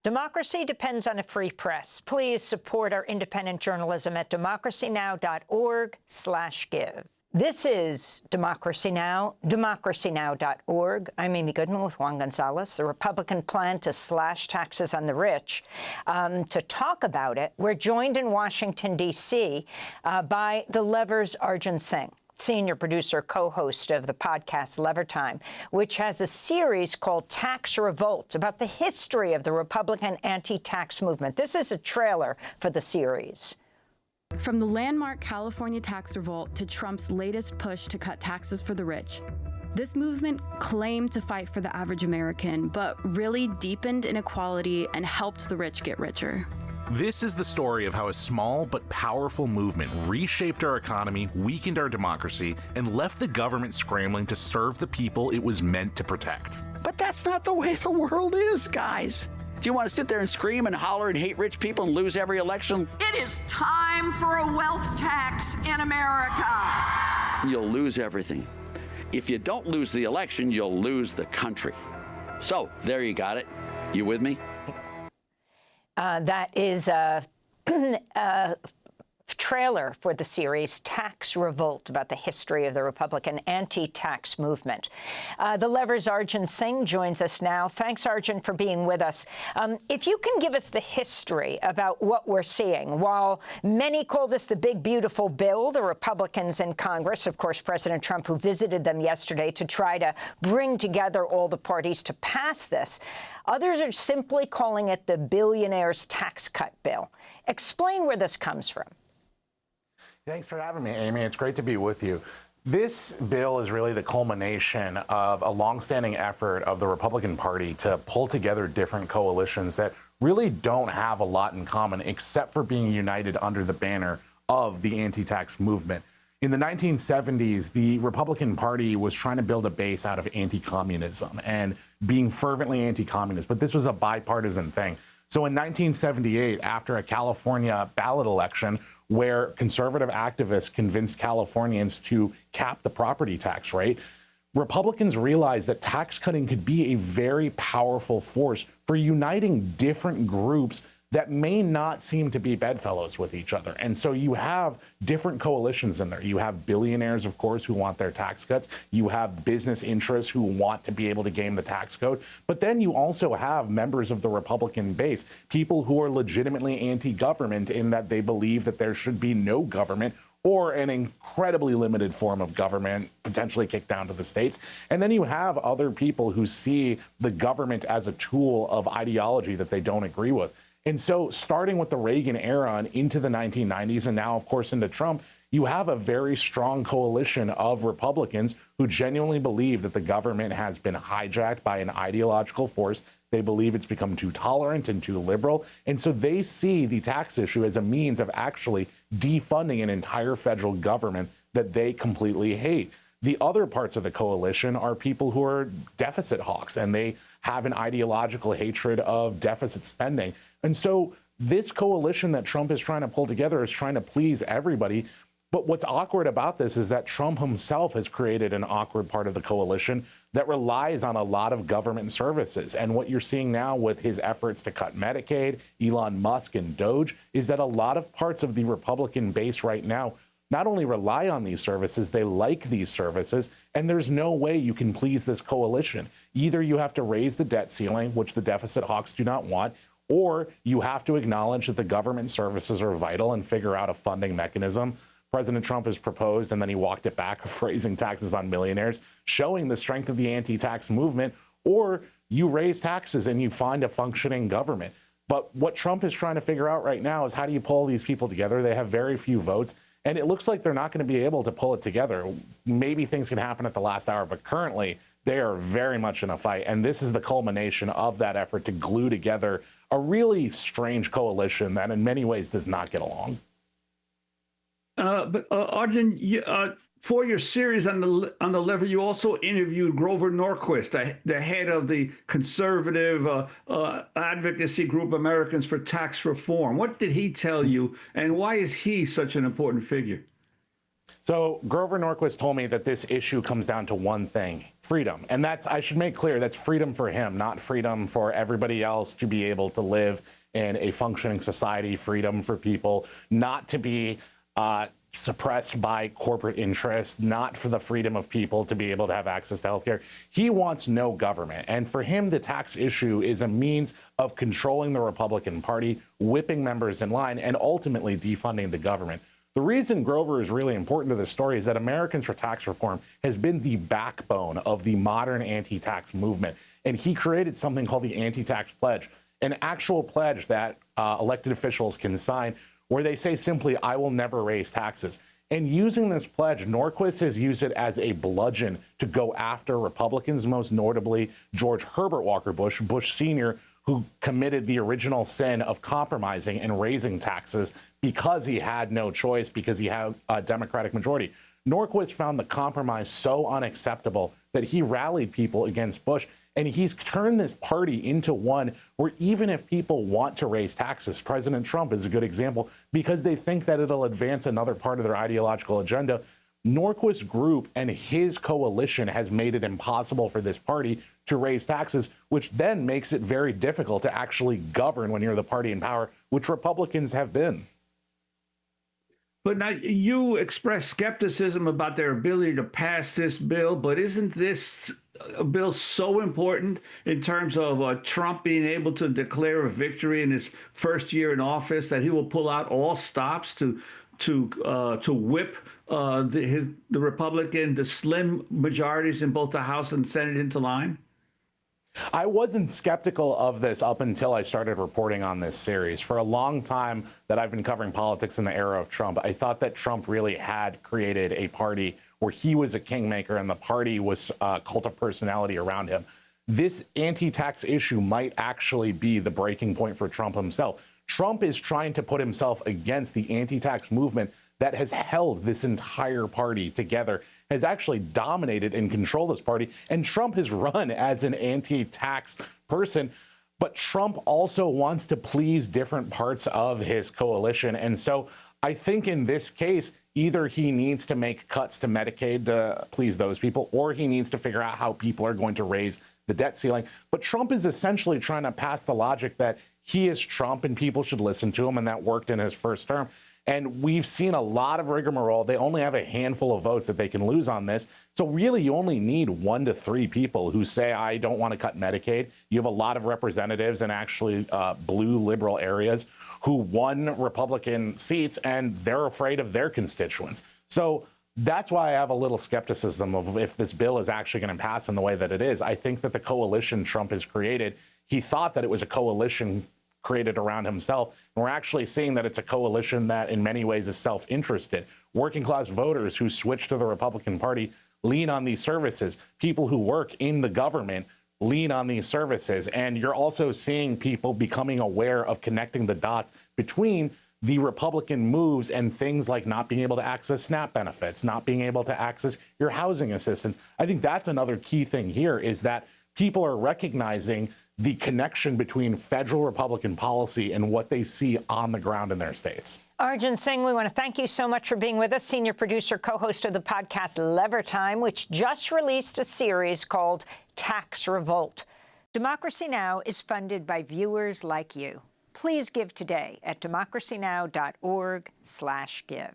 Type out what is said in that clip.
Democracy depends on a free press. Please support our independent journalism at democracynow.org/give. This is Democracy Now!, democracynow.org. I'm Amy Goodman with Juan Gonzalez. The Republican plan to slash taxes on the rich. To talk about it, we're joined in Washington, D.C. By The Lever's Arjun Singh, senior producer, co-host of the podcast Lever Time, which has a series called Tax Revolt about the history of the Republican anti-tax movement. This is a trailer for the series. From the landmark California tax revolt to Trump's latest push to cut taxes for the rich, this movement claimed to fight for the average American, but really deepened inequality and helped the rich get richer. This is the story of how a small but powerful movement reshaped our economy, weakened our democracy, and left the government scrambling to serve the people it was meant to protect. But that's not the way the world is, guys. Do you want to sit there and scream and holler and hate rich people and lose every election? It is time for a wealth tax in America. You'll lose everything. If you don't lose the election, you'll lose the country. So, there you got it. You with me? That is a trailer for the series Tax Revolt, about the history of the Republican anti-tax movement. The Lever's Arjun Singh joins us now. Thanks, Arjun, for being with us. If you can give us the history about what we're seeing. While many call this the big, beautiful bill, the Republicans in Congress, of course, President Trump, who visited them yesterday to try to bring together all the parties to pass this, others are simply calling it the billionaire's tax cut bill. Explain where this comes from. Thanks for having me, Amy. It's great to be with you. This bill is really the culmination of a longstanding effort of the Republican Party to pull together different coalitions that really don't have a lot in common except for being united under the banner of the anti-tax movement. In the 1970s, the Republican Party was trying to build a base out of anti-communism and being fervently anti-communist, but this was a bipartisan thing. So in 1978, after a California ballot election, where conservative activists convinced Californians to cap the property tax rate, Republicans realized that tax cutting could be a very powerful force for uniting different groups that may not seem to be bedfellows with each other. And so you have different coalitions in there. You have billionaires, of course, who want their tax cuts. You have business interests who want to be able to game the tax code. But then you also have members of the Republican base, people who are legitimately anti-government in that they believe that there should be no government or an incredibly limited form of government, potentially kicked down to the states. And then you have other people who see the government as a tool of ideology that they don't agree with. And so starting with the Reagan era and into the 1990s and now, of course, into Trump, you have a very strong coalition of Republicans who genuinely believe that the government has been hijacked by an ideological force. They believe it's become too tolerant and too liberal. And so they see the tax issue as a means of actually defunding an entire federal government that they completely hate. The other parts of the coalition are people who are deficit hawks, and they have an ideological hatred of deficit spending. And so this coalition that Trump is trying to pull together is trying to please everybody. But what's awkward about this is that Trump himself has created an awkward part of the coalition that relies on a lot of government services. And what you're seeing now with his efforts to cut Medicaid, Elon Musk, and Doge is that a lot of parts of the Republican base right now not only rely on these services, they like these services, and there's no way you can please this coalition. Either you have to raise the debt ceiling, which the deficit hawks do not want, or you have to acknowledge that the government services are vital and figure out a funding mechanism. President Trump has proposed, and then he walked it back, of raising taxes on millionaires, showing the strength of the anti-tax movement, or you raise taxes and you find a functioning government. But what Trump is trying to figure out right now is how do you pull these people together? They have very few votes, and it looks like they're not going to be able to pull it together. Maybe things can happen at the last hour, but currently they are very much in a fight, and this is the culmination of that effort to glue together a really strange coalition that in many ways does not get along. But Arjun, for your series on the Lever, you also interviewed Grover Norquist, the head of the conservative advocacy group Americans for Tax Reform. What did he tell you, and why is he such an important figure? So Grover Norquist told me that this issue comes down to one thing: freedom. And that's, I should make clear, that's freedom for him, not freedom for everybody else to be able to live in a functioning society, freedom for people not to be suppressed by corporate interests, not for the freedom of people to be able to have access to healthcare. He wants no government. And for him, the tax issue is a means of controlling the Republican Party, whipping members in line, and ultimately defunding the government. The reason Grover is really important to this story is that Americans for Tax Reform has been the backbone of the modern anti-tax movement. And he created something called the Anti-Tax Pledge, an actual pledge that elected officials can sign, where they say simply, I will never raise taxes. And using this pledge, Norquist has used it as a bludgeon to go after Republicans, most notably George Herbert Walker Bush, Bush Sr., who committed the original sin of compromising and raising taxes because he had no choice, because he had a Democratic majority. Norquist found the compromise so unacceptable that he rallied people against Bush. And he's turned this party into one where even if people want to raise taxes, President Trump is a good example, because they think that it'll advance another part of their ideological agenda. Norquist's group and his coalition has made it impossible for this party to raise taxes, which then makes it very difficult to actually govern when you're the party in power, which Republicans have been. But now you express skepticism about their ability to pass this bill, but isn't this a bill so important in terms of Trump being able to declare a victory in his first year in office that he will pull out all stops to whip the Republican, the slim majorities in both the House and Senate into line? I wasn't skeptical of this up until I started reporting on this series. For a long time that I've been covering politics in the era of Trump, I thought that Trump really had created a party where he was a kingmaker and the party was a cult of personality around him. This anti-tax issue might actually be the breaking point for Trump himself. Trump is trying to put himself against the anti-tax movement that has held this entire party together, has actually dominated and controlled this party. And Trump has run as an anti-tax person, but Trump also wants to please different parts of his coalition. And so I think in this case, either he needs to make cuts to Medicaid to please those people, or he needs to figure out how people are going to raise the debt ceiling. But Trump is essentially trying to pass the logic that he is Trump and people should listen to him, and that worked in his first term. And we've seen a lot of rigmarole. They only have a handful of votes that they can lose on this. So really, you only need 1 to 3 people who say, I don't want to cut Medicaid. You have a lot of representatives in actually blue liberal areas who won Republican seats, and they're afraid of their constituents. So that's why I have a little skepticism of if this bill is actually going to pass in the way that it is. I think that the coalition Trump has created, he thought that it was a coalition created around himself. And we're actually seeing that it's a coalition that in many ways is self-interested. Working class voters who switch to the Republican Party lean on these services. People who work in the government lean on these services. And you're also seeing people becoming aware of connecting the dots between the Republican moves and things like not being able to access SNAP benefits, not being able to access your housing assistance. I think that's another key thing here, is that people are recognizing the connection between federal Republican policy and what they see on the ground in their states. Arjun Singh, we want to thank you so much for being with us, senior producer, co-host of the podcast Lever Time, which just released a series called Tax Revolt. Democracy Now! Is funded by viewers like you. Please give today at democracynow.org/give.